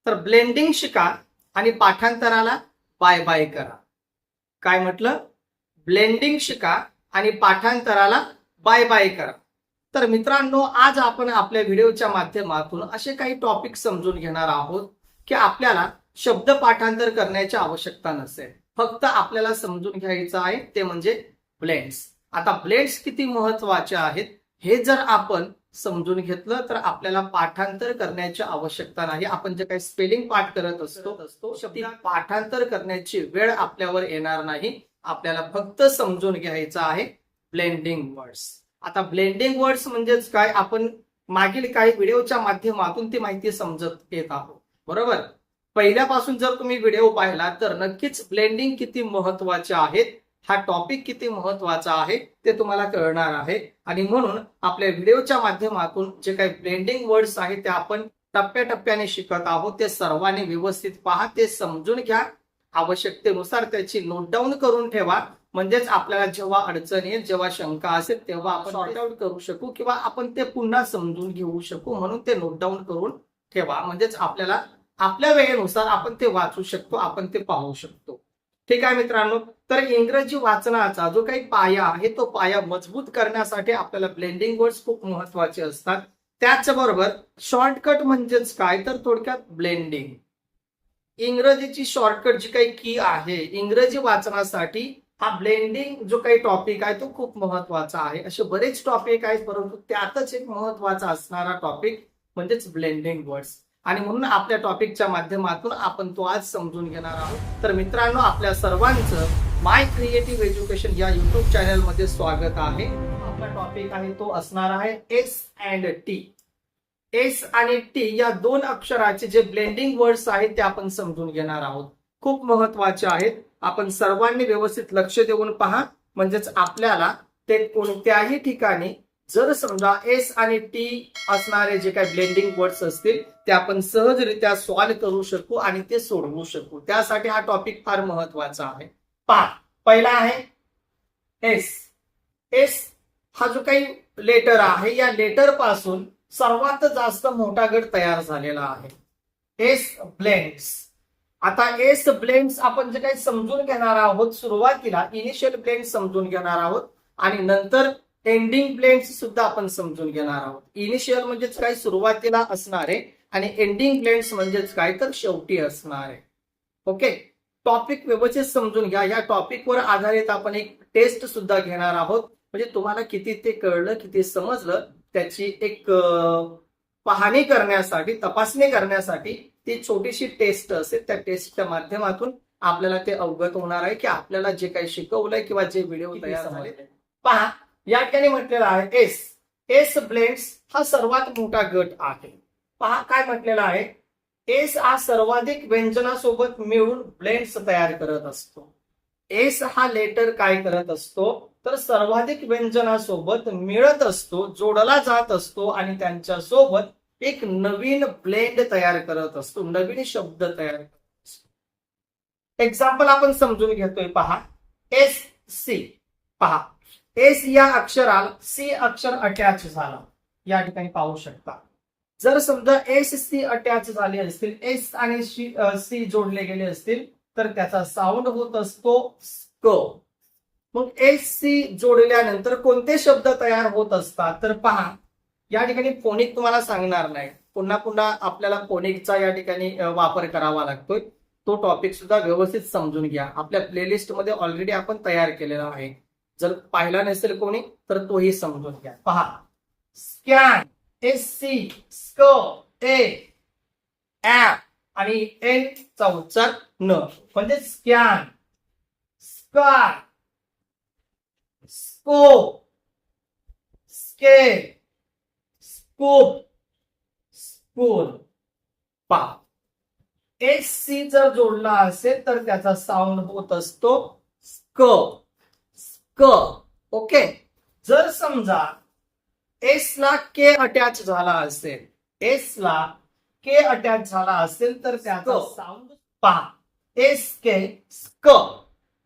तर ब्लेंडिंग शिका आणि पाठांतराला बाय बाय करा. काय म्हटलं? ब्लेंडिंग शिका आणि पाठांतराला बाय बाय करा. तर मित्रांनो, आज आपण आपल्या व्हिडिओच्या माध्यमातून असे काही टॉपिक समजून घेणार आहोत की आपल्याला शब्द पाठांतर करण्याची आवश्यकता नसेल. फक्त आपल्याला समजून घ्यायचं आहे ते म्हणजे ब्लेंड्स. आता ब्लेंड्स किती महत्वाचे आहेत हे जर आपण समजून घेतलं तर आपल्याला पाठांतर करण्याची आवश्यकता नाही. आपण जे काही स्पेलिंग पाठ करत असतो शब्द पाठांतर करण्याची वेळ आपल्यावर येणार नाही. आपल्याला फक्त समजून घ्यायचं आहे ब्लेंडिंग वर्ड्स. आता ब्लेंडिंग वर्ड्स म्हणजेच काय, आपण मागील काही व्हिडिओच्या माध्यमातून ती माहिती समजत येत आहोत. बरोबर? पहिल्यापासून जर तुम्ही व्हिडिओ पाहिला तर नक्कीच ब्लेंडिंग किती महत्वाचे आहेत, हा टॉपिक किती महत्वाचा आहे ते तुम्हाला कळणार आहे. आणि म्हणून आपल्या व्हिडिओच्या माध्यमातून जे काही ब्लेंडिंग वर्ड्स आहेत ते आपण टप्प्याटप्प्याने शिकत आहोत. ते सर्वांनी व्यवस्थित पहा, ते समजून घ्या, आवश्यकतेनुसार त्याची नोट डाऊन करून ठेवा. म्हणजेच आपल्याला जेव्हा अडचण येईल, जेव्हा शंका असेल तेव्हा आपण सॉर्ट आउट करू शकू किंवा आपण ते पुन्हा समजून घेऊ शकू. म्हणून ते नोट डाऊन करून ठेवा. म्हणजेच आपल्याला आपल्या वेळेनुसार आपण ते वाचू शकतो, आपण ते पाहू शकतो. ठीक आहे मित्रांनो. तर इंग्रजी वाचनाचा जो काही पाया आहे तो पाया मजबूत करण्यासाठी आपल्याला ब्लेंडिंग वर्ड्स खूप महत्वाचे असतात. त्याचबरोबर शॉर्टकट म्हणजेच काय, तर थोडक्यात ब्लेंडिंग. इंग्रजीची शॉर्टकट जी काही की आहे इंग्रजी वाचनासाठी, हा ब्लेंडिंग जो काही टॉपिक आहे तो खूप महत्वाचा आहे. असे बरेच टॉपिक आहेत परंतु त्यातच एक महत्वाचा असणारा टॉपिक म्हणजेच ब्लेंडिंग वर्ड्स. आणि म्हणून आपल्या टॉपिकच्या माध्यमातून आपण तो आज समजून घेणार आहोत. तर मित्रांनो, आपल्या सर्वांचं माय क्रिएटिव्ह एज्युकेशन या युट्यूब चॅनल मध्ये स्वागत आहे. आपला टॉपिक आहे तो असणार आहे एस अँड टी. एस आणि टी या दोन अक्षराचे जे ब्लेंडिंग वर्ड्स आहेत ते आपण समजून घेणार आहोत. खूप महत्वाचे आहेत. आपण सर्वांनी व्यवस्थित लक्ष देऊन पहा. म्हणजेच आपल्याला ते कोणत्याही ठिकाणी जर समजा एस आणि टी असणारे जे काही ब्लेंडिंग वर्ड्स असतील ते आपण सहजरित्या सॉल्व्ह करू शकू आणि ते सोडवू शकू. त्यासाठी हा टॉपिक फार महत्वाचा आहे. पहा, पहिला आहे एस. एस हा जो काही लेटर आहे या लेटर पासून सर्वात जास्त मोठा गट तयार झालेला आहे. S blends. आता एस ब्लेंड्स आपण जे काही समजून घेणार आहोत, सुरुवातीला इनिशियल ब्लेंड्स समजून घेणार आहोत आणि नंतर एंडिंग ब्लेंड्स सुद्धा आपण समजून घेणार आहोत. इनिशियल म्हणजेच काय, सुरुवातीला असणारे, आणि एंडिंग ब्लेंड्स म्हणजेच काय, तर शेवटी असणारे. ओके, टॉपिक व्यवस्थित समजून घ्या. या टॉपिकवर आधारित आपण एक टेस्ट सुद्धा घेणार आहोत. म्हणजे तुम्हाला किती ते कळलं, किती समजलं त्याची एक पाहणी करण्यासाठी, तपासणी करण्यासाठी ती छोटीशी टेस्ट असेल. त्या टेस्टच्या माध्यमातून आपल्याला ते अवगत होणार आहे की आपल्याला जे काही शिकवलंय किंवा जे व्हिडिओ तयार झाले. पहा, या ठिकाणी म्हटलेलं आहे एस. एस ब्लेंड्स हा सर्वात मोठा गट आहे. पहा काय म्हटलेलं आहे, एस हा सर्वाधिक व्यंजनासोबत मिळून ब्लेंड्स तयार करत असतो. एस हा लेटर काय करत असतो, तर सर्वाधिक व्यंजनासोबत मिळत असतो, जोडला जात असतो आणि त्यांच्या सोबत एक नवीन ब्लेंड तयार करत असतो, नवीन शब्द तयार करत असतो. एक्झाम्पल आपण समजून घेतोय. पहा, एस सी. पहा, एस या अक्षराला सी अक्षर अटॅच झाला, या ठिकाणी पाहू शकता. जर समजा एस सी अटॅच झाले असतील, एस आणि सी जोडले गेले असतील तर त्याचा साऊंड होत असतो स्क. मग एस सी जोडल्यानंतर कोणते शब्द तयार होत असतात, तर पहा या ठिकाणी फोनिक तुम्हाला सांगणार नाही, पुन्हा पुन्हा आपल्याला फोनिकचा या ठिकाणी वापर करावा लागतोय. तो टॉपिक सुद्धा व्यवस्थित समजून घ्या. आपल्या प्लेलिस्ट मध्ये ऑलरेडी आपण तयार केलेला आहे. जर पाहिला नसेल कोणी तर तोही समजून घ्या. पहा, स्कॅन, एस सी, स्क, ए, आणि एन चा उच्चार न, म्हणजे स्कॅन, स्काय, स्कोप, स्के, स्कूप, स्कूल. पहा, एस सी जर जोडला असेल तर त्याचा साऊंड होत असतो स्क. ओके. जर समजा एस ला के अटॅच झाला असेल, एस ला के अटॅच झाला असेल तर त्याचा साऊंड पहा, एस के, स्क.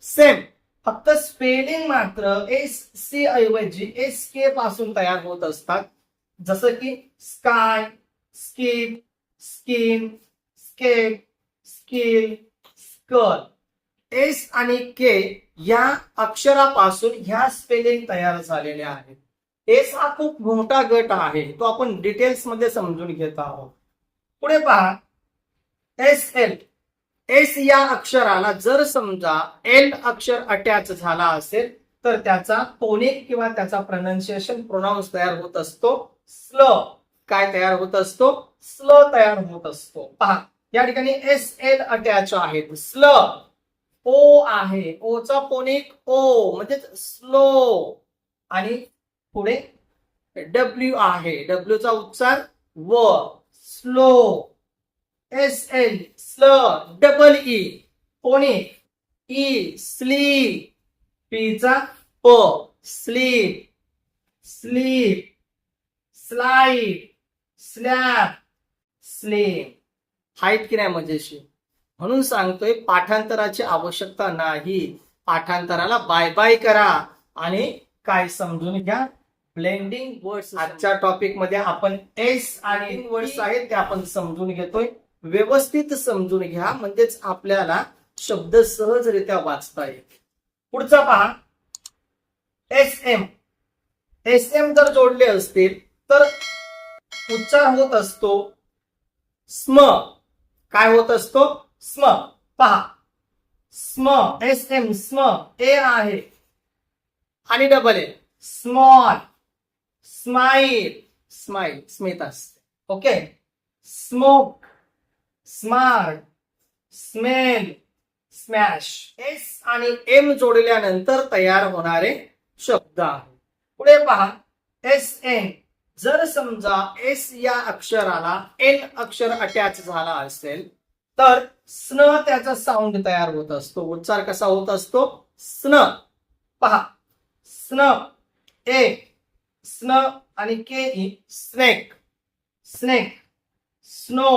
सेम, फक्त स्पेलिंग मात्र एस सी ऐवजी एस के पासून तयार होत असतात. जसं की स्काय, स्किप, स्किन, स्केप, स्किल, स्कल. एस आणि के या अक्षरापासून ह्या स्पेलिंग तयार झालेल्या आहेत. एस हा खूप मोठा गट आहे, तो आपण डिटेल्स मध्ये समजून घेत आहोत. पुढे पहा, एस एल. एस या अक्षराला जर समजा एल अक्षर अटॅच झाला असेल तर त्याचा फोनिक किंवा त्याचा प्रोनाउन्सिएशन प्रोनाउन्स तयार होत असतो स्ल. काय तयार होत असतो? स्ल तयार होत असतो. पहा या ठिकाणी एस एल अटॅच आहेत. स्ल. ओ आहे, ओचा फोनिक ओ म्हणजे स्लो. आणि पुढे डब्ल्यू आहे, डब्ल्यूचा उच्चार व, स्लो. एस एल स्ल. Double E phonic E sleep. पीचा प sleep, sleep. Slide, slab, slam. Height की नाही मजेशीर? म्हणून सांगतोय पाठांतराची आवश्यकता नाही. पाठांतराला बाय बाय करा आणि काय समजून घ्या, ब्लेंडिंग वर्ड्स. आजच्या टॉपिक मध्ये आपण एस आणि वर्ड्स आहेत ते आपण समजून घेतोय. व्यवस्थित समजून घ्या म्हणजेच आपल्याला शब्द सहजरित्या वाचता येईल. पुढचा पहा, एस एम. एस एम जर जोडले असतील तर उच्चार होत असतो स्म. काय होत असतो? स्म. पहा, स्म. एस एम स्म. ए आहे आणि double A. Small, smile, smile स्मित असते. Okay. Smoke, smart, smell, smash. S आणि एम जोडल्यानंतर तयार होणारे शब्द आहे. पुढे पहा, एस एन. जर समजा एस या अक्षराला एन अक्षर अटॅच झाला असेल तर स्न त्याचा साऊंड तयार होत असतो. उच्चार कसा होत असतो? स्न. पहा, स्न. ए स्न आणि के ई स्नेक, स्नेक. स्नो,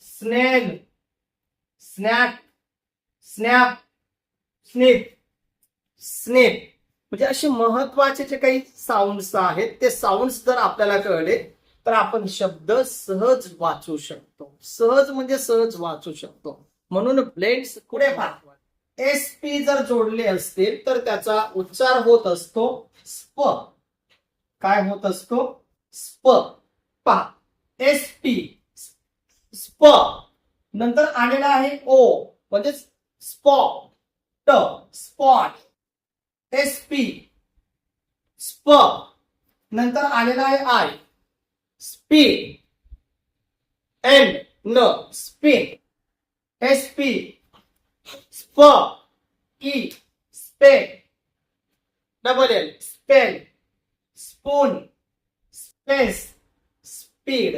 स्नेल, स्नॅक, स्नॅप, स्निप, स्निप. म्हणजे असे महत्वाचे जे काही साऊंड्स आहेत ते साऊंड्स जर आपल्याला कळले तर आपण शब्द सहज वाचू शकतो. सहज म्हणजे सहज वाचू शकतो. म्हणून ब्लेंड्स. पुढे पहा, एस पी जर जोडले असतील तर त्याचा उच्चार होत असतो स्प. काय होत असतो? स्प. पहा, एस पी स्प. नंतर आलेला आहे ओ म्हणजे स्पॉट, स्पॉट. एस पी स्प. नंतर आलेला आहे आय स्पीड. एन न स्पीड. एस पी स्प. ई स्पे. Double L spell. Spoon, space, speed.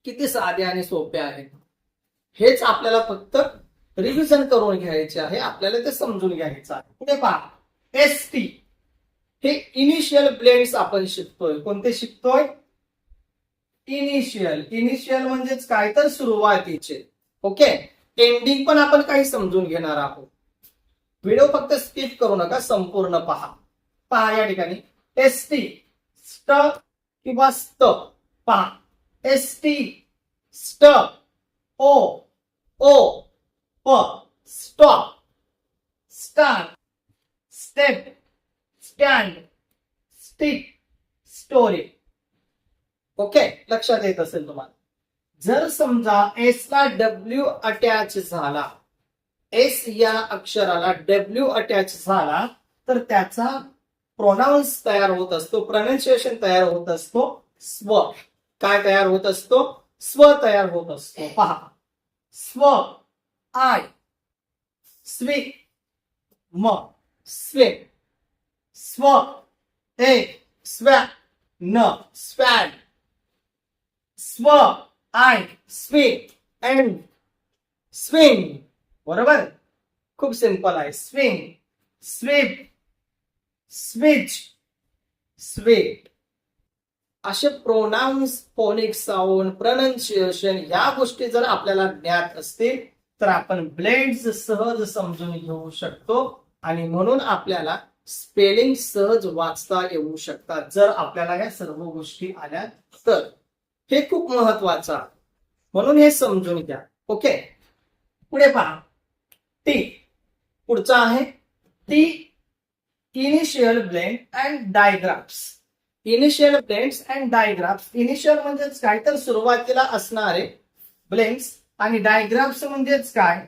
किती साधे आणि सोपे आहेत. हेच आपल्याला फक्त रिव्हिजन करून घ्यायचे आहे, आपल्याला ते समजून घ्यायचं आहे. पुढे पहा, एस टी. हे इनिशियल ब्लेंड्स आपण शिकतोय. कोणते शिकतोय? इनिशियल. इनिशियल म्हणजेच काय तर सुरुवातीचे. ओके. एंडिंग पण आपण काही समजून घेणार आहोत. व्हिडिओ फक्त स्किप करू नका, संपूर्ण पहा. पहा या ठिकाणी एस टी स्ट किंवा स्त. पहा, एस टी स्ट. ओ ओ प stop, start, step, stand, stick, story. Okay. लक्षात येत असेल तुम्हाला. जर समजा एस ला डब्ल्यू अटॅच झाला, एस या अक्षराला डब्ल्यू अटॅच झाला तर त्याचा प्रोनाउन्स तयार होत असतो, प्रोनाउन्सिएशन तयार होत असतो स्व. काय तयार होत असतो? स्व तयार होत असतो. पहा, स्व. आय स्वी म स्वे. स्व. ए स्वॅ न स्वॅड. स्व आय स्वी एंड स्विंग. बरोबर. खूप सिंपल आहे. Swing, sweep, switch, sweet. असे प्रोनाउन्स, फोनिक साऊंड, प्रोनाउन्सिएशन या गोष्टी जर आपल्याला ज्ञात असतील तर आपण ब्लेंड्स सहज समजून घेऊ शकतो आणि म्हणून आपल्याला स्पेलिंग सहज वाचता येऊ शकतात जर आपल्याला या सर्व गोष्टी आल्या तर. हे खूप महत्वाचं आहे. म्हणून हे समजून घ्या. ओके, पुढे पहा. टी पुढचा आहे T initial blend and digraphs. Initial blends and digraphs. Initial म्हणजेच काय तर सुरुवातीला असणारे ब्लेंड्स आणि डायग्राफ्स म्हणजेच काय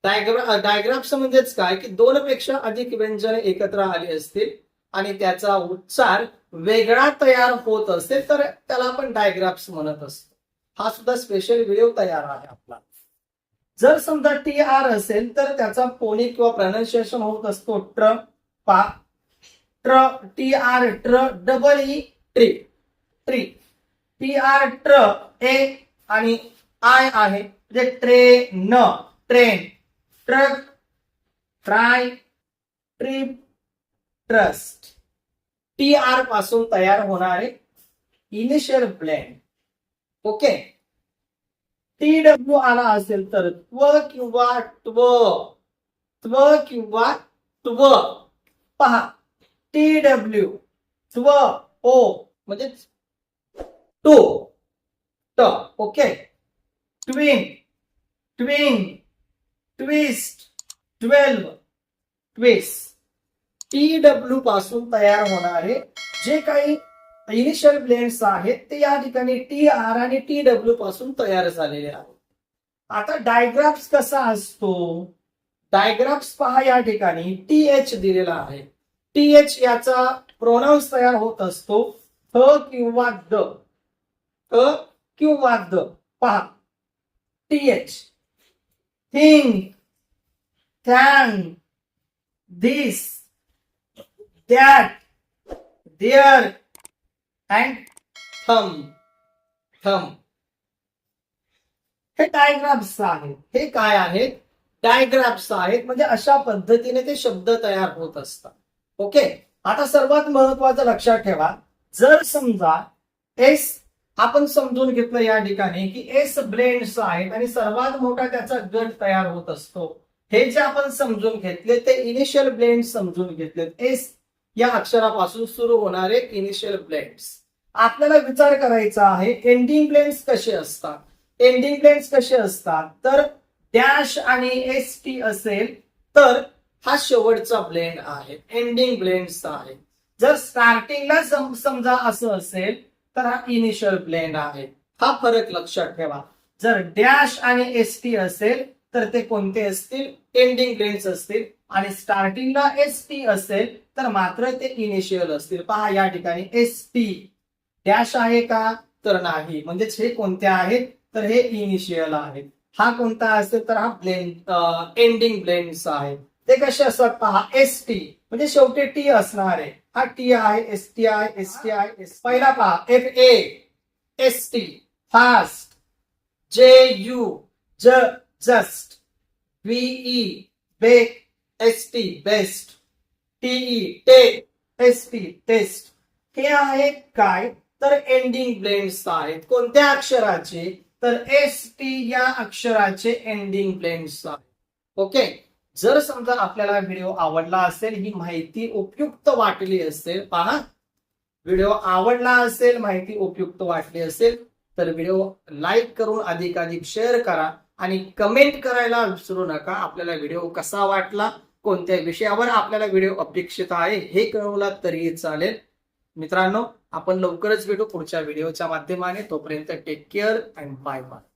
डायग्राफ्स म्हणजेच काय की दोन पेक्षा अधिक व्यंजने एकत्र आली असतील आणि त्याचा उच्चार वेगळा तयार होत असेल तर त्याला आपण डायग्राफ्स म्हणत असतो. हा सुद्धा स्पेशल व्हिडिओ तयार आहे आपला. जर समजा टी आर असेल तर त्याचा फोनिक किंवा प्रोनाउन्सिएशन होत असतो ट्र. पा ट्र, टी आर ट्र, double E tree, tree. T R ट्र ए आणि आय आहे म्हणजे train, train, truck, try, trip, trust. T R पासून तयार होणारे initial blend. Okay, T W आला असेल तर त्व किंवा ट्व, त्व किंवा ट्व. पहा, टी डब्ल्यू, त्व, ओ म्हणजे टू, ट. Okay, twin, twin, twist, 12, twist. T W पासून तयार होणारे जे काही इनिशियल ब्लेंड्स आहेत ते या ठिकाणी टी आर आणि टी डब्ल्यू पासून तयार झालेले आहेत. आता डायग्राफ्स कसा असतो? डायग्राफ्स पहा, या ठिकाणी टी एच दिलेला आहे. टी एच याचा प्रोनाउन्स तयार होत असतो थ किंवा द, थ किंवा द. पहा, T H, think, thank, this, that, there and thumb, thumb. हे डायग्राफ्स आहेत. हे काय आहेत? डायग्राफ्स आहेत. म्हणजे अशा पद्धतीने ते शब्द तयार होत असतात. ओके, आता सर्वात महत्वाचं लक्षात ठेवा, जर समजा एस आपण समजून घेतलं या ठिकाणी की एस ब्लेंड्स आहेत आणि सर्वात मोठा त्याचा गट तयार होत असतो. हे जे आपण समजून घेतले ते इनिशियल ब्लेंड समजून घेतले. एस या अक्षरापासून सुरू होणारे इनिशियल ब्लेंड्स. आपल्याला विचार करायचा आहे एंडिंग ब्लेंड्स कसे असतात. एंडिंग ब्लेंड्स कसे असतात तर डॅश आणि एस टी असेल तर हा शेवटचा ब्लेंड आहे, एंडिंग ब्लेंड्स आहे. जर स्टार्टिंगला समजा असं असेल तर हा इनिशियल ब्लेंड आहे. हा फरक लक्षात ठेवा. जर डॅश आणि एस टी असेल तर ते कोणते असतील? एंडिंग ब्लेंड्स असतील. आणि स्टार्टिंगला एस टी असेल तर मात्र ते इनिशियल असतील. पहा, या ठिकाणी एस टी डॅश आहे का? तर नाही. म्हणजेच हे कोणते आहेत? तर हे इनिशियल आहेत. हा कोणता असेल तर हा ब्लेंड एंडिंग ब्लेंड्स आहे. ते कसे असतात पहा, एस टी म्हणजे शेवटी टी असणार आहे. हा टी आहे, एस टी आहे, एस टी आहे. पहिला पहा, F A, S T, fast, J U, ज, जस्ट, व्हीई, बेक, एस टी, बेस्ट, टीई, टेक, एस टी, टेस्ट. हे आहे काय तर एंडिंग ब्लेंड्स आहेत. कोणत्या अक्षराचे? तर एस टी या अक्षराचे एंडिंग ब्लेंड्स आहेत. ओके, जर समजा आपल्याला व्हिडिओ आवडला असेल, ही माहिती उपयुक्त वाटली असेल, पहा व्हिडिओ आवडला असेल, माहिती उपयुक्त वाटली असेल तर व्हिडिओ लाईक करून अधिकाधिक शेअर करा आणि कमेंट करायला विसरू नका. आपल्याला व्हिडिओ कसा वाटला, कोणत्या विषयावर आपल्याला व्हिडिओ अपेक्षित आहे हे कळवला तरीही चालेल. मित्रांनो, आपण लवकरच भेटू पुढच्या व्हिडिओच्या माध्यमाने. तोपर्यंत take care and bye bye.